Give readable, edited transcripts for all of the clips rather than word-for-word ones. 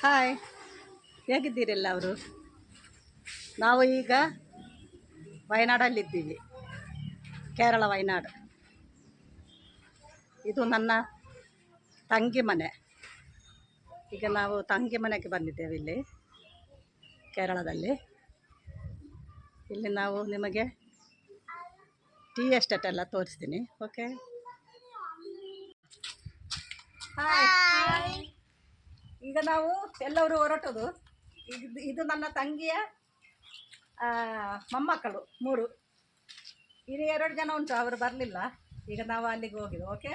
Hi, ಹೇಗಿದ್ದೀರೆಲ್ಲ ಅವರು? ನಾವು ಈಗ ವಯನಾಡಲ್ಲಿದ್ದೀವಿ, ಕೇರಳ ವಯನಾಡು. ಇದು ನನ್ನ ತಂಗಿ ಮನೆ. ಈಗ ನಾವು ತಂಗಿ ಮನೆಗೆ ಬಂದಿದ್ದೇವೆ ಇಲ್ಲಿ ಕೇರಳದಲ್ಲಿ. ಇಲ್ಲಿ ನಾವು ನಿಮಗೆ ಟೀ ಎಸ್ಟೇಟ್ ಎಲ್ಲ ತೋರಿಸ್ತೀನಿ. Okay, hi. ಈಗ ನಾವು ಎಲ್ಲರೂ ಹೊರಟೋದು. ಇದು ನನ್ನ ತಂಗಿಯ ಮೊಮ್ಮಕ್ಕಳು 3. ಇಲ್ಲಿ 2 ಜನ ಉಂಟು, ಅವರು ಬರಲಿಲ್ಲ. ಈಗ ನಾವು ಅಲ್ಲಿಗೆ ಹೋಗಿದ್ದು. ಓಕೆ,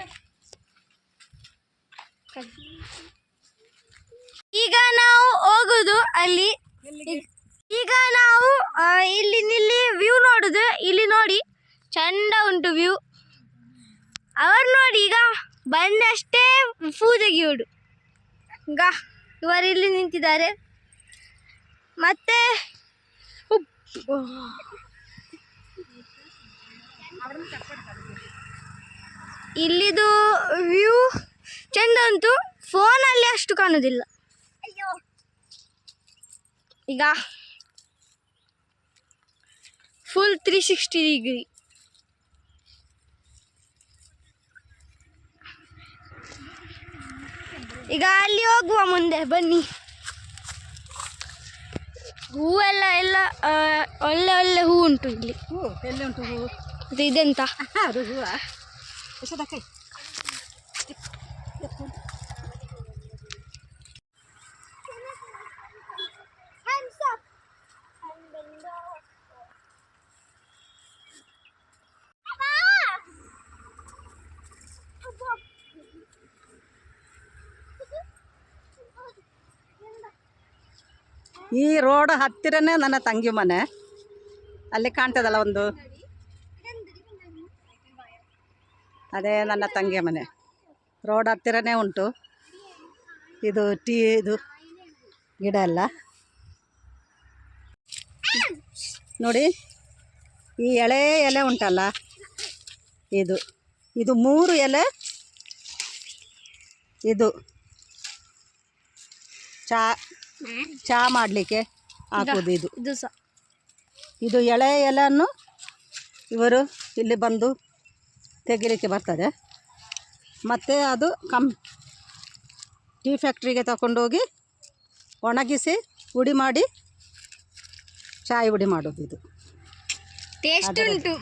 ಈಗ ನಾವು ಹೋಗುದು ಅಲ್ಲಿ. ಈಗ ನಾವು ಇಲ್ಲಿ ವ್ಯೂ ನೋಡುದು. ಇಲ್ಲಿ ನೋಡಿ ಚಂದ ಉಂಟು ವ್ಯೂ. ಅವರು ನೋಡಿ ಈಗ ಬಂದಷ್ಟೇ ಪೂಜೆಗಿಯೋಡು. ಈಗ ಇವರು ಇಲ್ಲಿ ನಿಂತಿದ್ದಾರೆ. ಮತ್ತೆ ಇಲ್ಲಿದು ವ್ಯೂ ಚಂದ ಉಂಟು, ಫೋನಲ್ಲಿ ಅಷ್ಟು ಕಾಣುವುದಿಲ್ಲ. ಈಗ ಫುಲ್ 360 ಡಿಗ್ರಿ. ಈಗ ಅಲ್ಲಿ ಹೋಗುವ, ಮುಂದೆ ಬನ್ನಿ. ಹೂವೆಲ್ಲ ಒಳ್ಳೆ ಒಳ್ಳೆ ಹೂ ಉಂಟು ಇಲ್ಲಿ. ಎಲ್ಲಿ ಉಂಟು ಹೂ? ಇದೆಂತ? ಅದು ಹೂವಾ? ಕೈ ಈ ರೋಡ್ ಹತ್ತಿರನೇ ನನ್ನ ತಂಗಿ ಮನೆ. ಅಲ್ಲಿ ಕಾಣ್ತದಲ್ಲ ಒಂದು, ಅದೇ ನನ್ನ ತಂಗಿಯ ಮನೆ. ರೋಡ್ ಹತ್ತಿರನೇ ಉಂಟು. ಇದು ಇದು ಗಿಡ ಎಲ್ಲ ನೋಡಿ. ಈ ಎಲೆ ಉಂಟಲ್ಲ, ಇದು 3 ಎಲೆ. ಇದು ಚಾ ಮಾಡಲಿಕ್ಕೆ ಹಾಕೋದು. ಇದು ಎಳೆ ಎಲೆಯನ್ನು ಇವರು ಇಲ್ಲಿ ಬಂದು ತೆಗಿಲಿಕ್ಕೆ ಬರ್ತದೆ. ಮತ್ತು ಅದು ಟೀ ಫ್ಯಾಕ್ಟ್ರಿಗೆ ತಗೊಂಡೋಗಿ ಒಣಗಿಸಿ ಪುಡಿ ಮಾಡಿ ಚಾಯ್ ಪುಡಿ ಮಾಡೋದು. ಇದು ಟೇಸ್ಟ್ ಉಂಟು.